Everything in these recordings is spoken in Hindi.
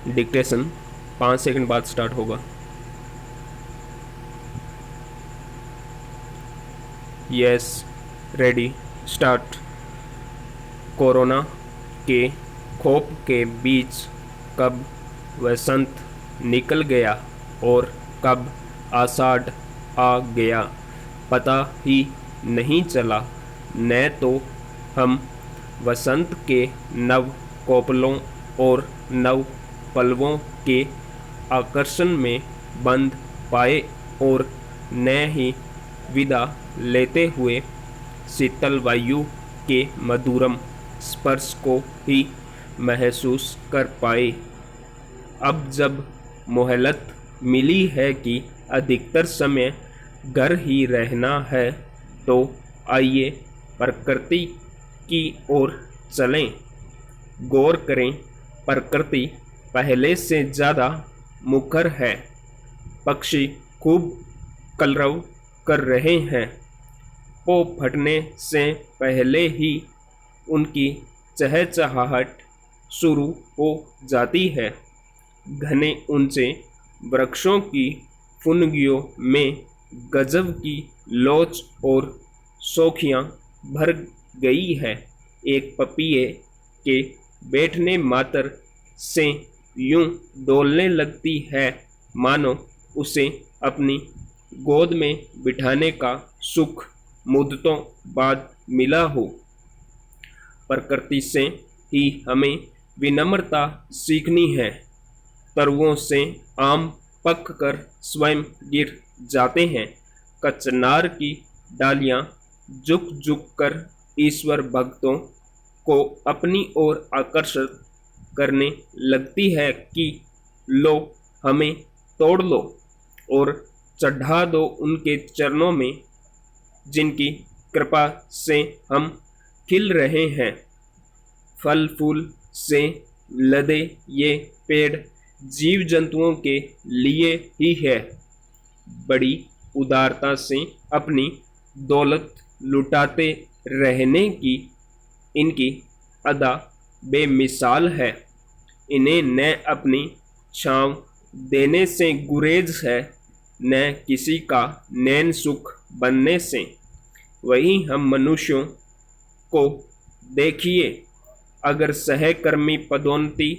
डिक्टेशन 5 सेकंड बाद स्टार्ट होगा। Yes, ready, start. कोरोना के खौफ के बीच कब वसंत निकल गया और कब आषाढ़ आ गया, पता ही नहीं चला। न तो हम वसंत के नव कोपलों और नव पलवों के आकर्षण में बंध पाए और न ही विदा लेते हुए शीतल वायु के मधुरम स्पर्श को ही महसूस कर पाए। अब जब मोहलत मिली है कि अधिकतर समय घर ही रहना है, तो आइए प्रकृति की ओर चलें। गौर करें, प्रकृति पहले से ज़्यादा मुखर है। पक्षी खूब कलरव कर रहे हैं। पौ फटने से पहले ही उनकी चहचहाहट शुरू हो जाती है। घने ऊंचे वृक्षों की फुनगियों में गजब की लोच और शोखियाँ भर गई है। एक पपीहे के बैठने मात्र से यूं डोलने लगती है मानो उसे अपनी गोद में बिठाने का सुख मुद्दतों बाद मिला हो। प्रकृति से ही हमें विनम्रता सीखनी है। तरुओं से आम पक कर स्वयं गिर जाते हैं। कचनार की डालियां झुक झुक कर ईश्वर भक्तों को अपनी ओर आकर्षित करने लगती है कि लो, हमें तोड़ लो और चढ़ा दो उनके चरणों में, जिनकी कृपा से हम खिल रहे हैं। फल फूल से लदे ये पेड़ जीव जंतुओं के लिए ही है। बड़ी उदारता से अपनी दौलत लुटाते रहने की इनकी अदा बेमिसाल है। इन्हें न अपनी छांव देने से गुरेज है, न किसी का नैन सुख बनने से। वहीं हम मनुष्यों को देखिए, अगर सहकर्मी पदोन्नति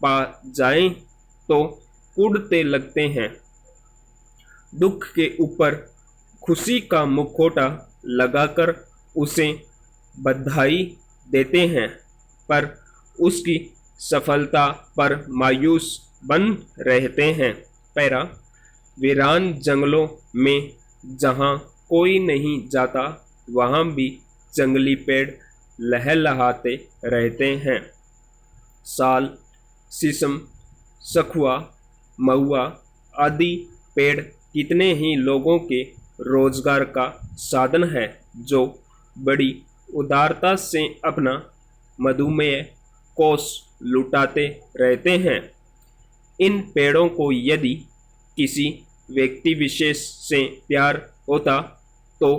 पा जाएं तो उड़ते लगते हैं। दुख के ऊपर खुशी का मुखौटा लगाकर उसे बधाई देते हैं, पर उसकी सफलता पर मायूस बन रहते हैं। पैरा, वीरान जंगलों में जहाँ कोई नहीं जाता, वहाँ भी जंगली पेड़ लहलहाते रहते हैं। साल, शीशम, सखुआ, महुआ आदि पेड़ कितने ही लोगों के रोजगार का साधन है, जो बड़ी उदारता से अपना मधुमेह कोष लुटाते रहते हैं। इन पेड़ों को यदि किसी व्यक्ति विशेष से प्यार होता तो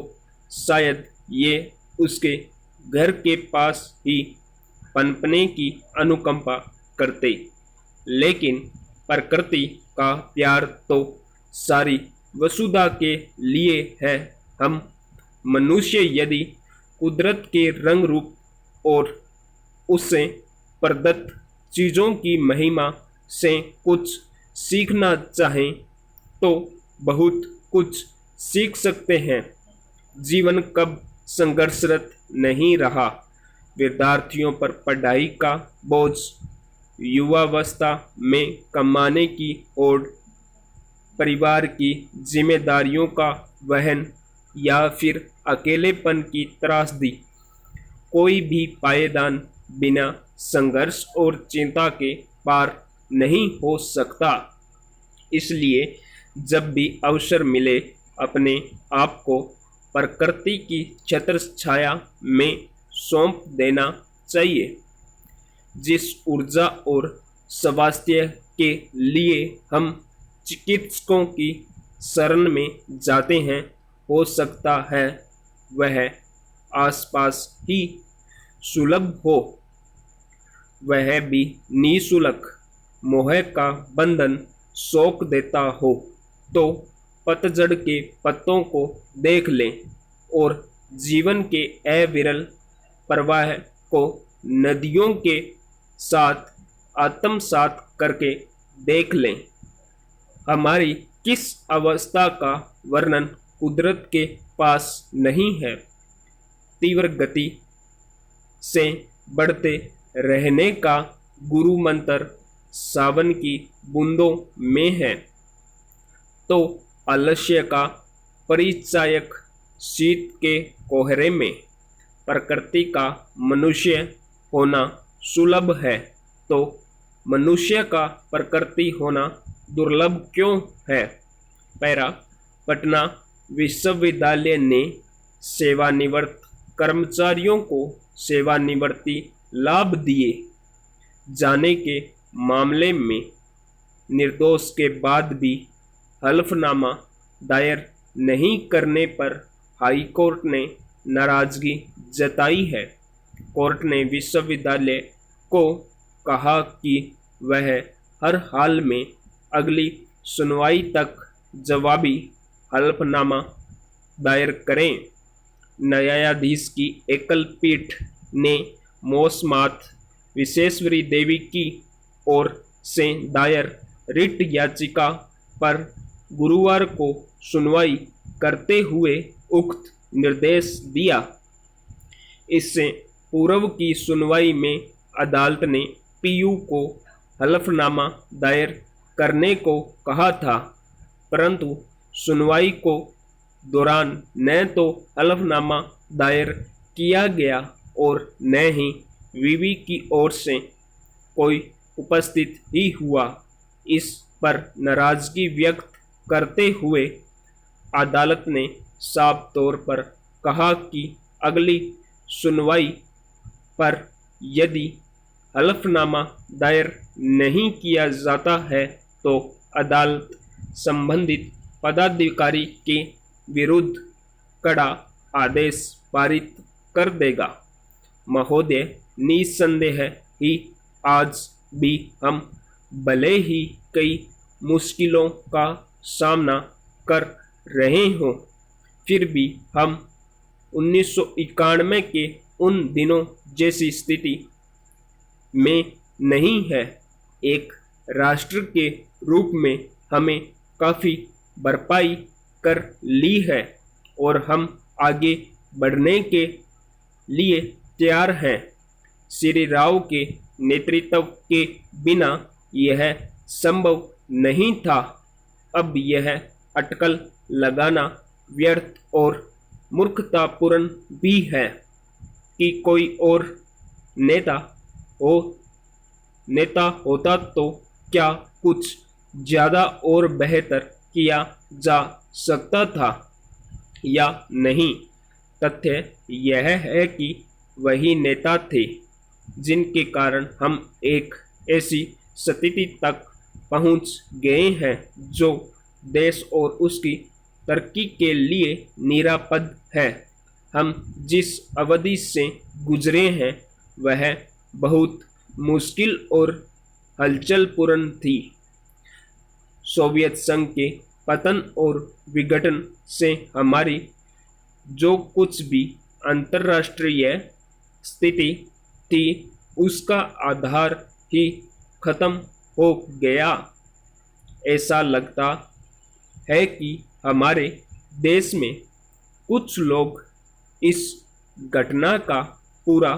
शायद ये उसके घर के पास ही पनपने की अनुकंपा करते, लेकिन प्रकृति का प्यार तो सारी वसुधा के लिए है। हम मनुष्य यदि कुदरत के रंग रूप और उससे प्रदत्त चीज़ों की महिमा से कुछ सीखना चाहें तो बहुत कुछ सीख सकते हैं। जीवन कब संघर्षरत नहीं रहा। विद्यार्थियों पर पढ़ाई का बोझ, युवावस्था में कमाने की होड़, परिवार की जिम्मेदारियों का वहन या फिर अकेलेपन की त्रासदी, कोई भी पायदान बिना संघर्ष और चिंता के पार नहीं हो सकता। इसलिए जब भी अवसर मिले, अपने आप को प्रकृति की छत्र छाया में सौंप देना चाहिए। जिस ऊर्जा और स्वास्थ्य के लिए हम चिकित्सकों की शरण में जाते हैं, हो सकता है वह आसपास ही सुलभ हो, वह भी निःशुल्क। मोह का बंधन सोख देता हो तो पतझड़ के पत्तों को देख लें और जीवन के अविरल प्रवाह को नदियों के साथ आत्मसात करके देख लें। हमारी किस अवस्था का वर्णन कुदरत के पास नहीं है। तीव्र गति से बढ़ते रहने का गुरु मंत्र सावन की बूंदों में है तो आलस्य का परिचायक शीत के कोहरे में। प्रकृति का मनुष्य होना सुलभ है तो मनुष्य का प्रकृति होना दुर्लभ क्यों है। पैरा पटना विश्वविद्यालय ने सेवानिवृत्त कर्मचारियों को सेवानिवृत्ति लाभ दिए जाने के मामले में निर्दोष के बाद भी हलफनामा दायर नहीं करने पर हाई कोर्ट ने नाराजगी जताई है। कोर्ट ने विश्वविद्यालय को कहा कि वह हर हाल में अगली सुनवाई तक जवाबी हलफनामा दायर करें। न्यायाधीश की एकल पीठ ने मोसमात विश्वेश्वरी देवी की ओर से दायर रिट याचिका पर गुरुवार को सुनवाई करते हुए उक्त निर्देश दिया। इससे पूर्व की सुनवाई में अदालत ने पीयू को हलफनामा दायर करने को कहा था परंतु सुनवाई को दौरान न तो हलफनामा दायर किया गया और न ही विवि की ओर से कोई उपस्थित ही हुआ। इस पर नाराजगी व्यक्त करते हुए अदालत ने साफ तौर पर कहा कि अगली सुनवाई पर यदि हलफनामा दायर नहीं किया जाता है तो अदालत संबंधित पदाधिकारी के विरुद्ध कड़ा आदेश पारित कर देगा। महोदय, निस्संदेह ही आज भी हम भले ही कई मुश्किलों का सामना कर रहे हों फिर भी हम 1991 के उन दिनों जैसी स्थिति में नहीं है। एक राष्ट्र के रूप में हमें काफ़ी भरपाई कर ली है और हम आगे बढ़ने के लिए तैयार हैं। श्री राव के नेतृत्व के बिना यह संभव नहीं था। अब यह अटकल लगाना व्यर्थ और मूर्खतापूर्ण भी है कि कोई और नेता होता तो क्या कुछ ज़्यादा और बेहतर किया जा सकता था या नहीं। तथ्य यह है कि वही नेता थे जिनके कारण हम एक ऐसी स्थिति तक पहुंच गए हैं जो देश और उसकी तरक्की के लिए निरापद है। हम जिस अवधि से गुजरे हैं वह बहुत मुश्किल और हलचलपूर्ण थी। सोवियत संघ के पतन और विघटन से हमारी जो कुछ भी अंतर्राष्ट्रीय स्थिति थी उसका आधार ही खत्म हो गया। ऐसा लगता है कि हमारे देश में कुछ लोग इस घटना का पूरा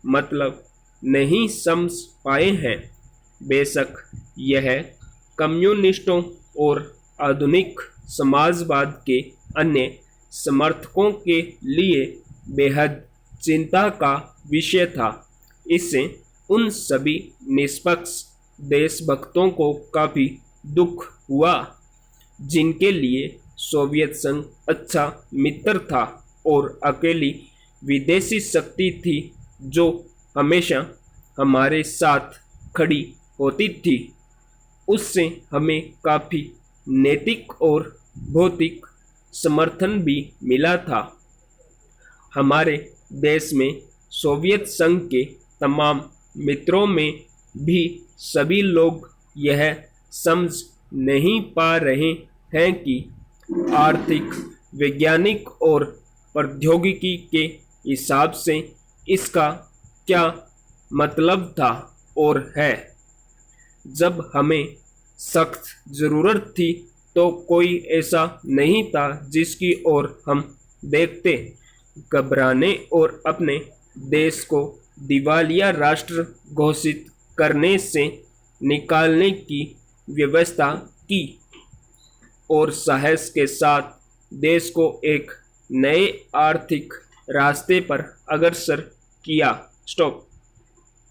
मतलब नहीं समझ पाए हैं। बेशक यह कम्युनिस्टों और आधुनिक समाजवाद के अन्य समर्थकों के लिए बेहद चिंता का विषय था। इससे उन सभी निष्पक्ष देशभक्तों को काफ़ी दुख हुआ जिनके लिए सोवियत संघ अच्छा मित्र था और अकेली विदेशी शक्ति थी जो हमेशा हमारे साथ खड़ी होती थी। उससे हमें काफ़ी नैतिक और भौतिक समर्थन भी मिला था। हमारे देश में सोवियत संघ के तमाम मित्रों में भी सभी लोग यह समझ नहीं पा रहे हैं कि आर्थिक, वैज्ञानिक और प्रौद्योगिकी के हिसाब से इसका क्या मतलब था और है। जब हमें सख्त ज़रूरत थी तो कोई ऐसा नहीं था जिसकी ओर हम देखते। घबराने और अपने देश को दिवालिया राष्ट्र घोषित करने से निकालने की व्यवस्था की और साहस के साथ देश को एक नए आर्थिक रास्ते पर अग्रसर किया। स्टॉप।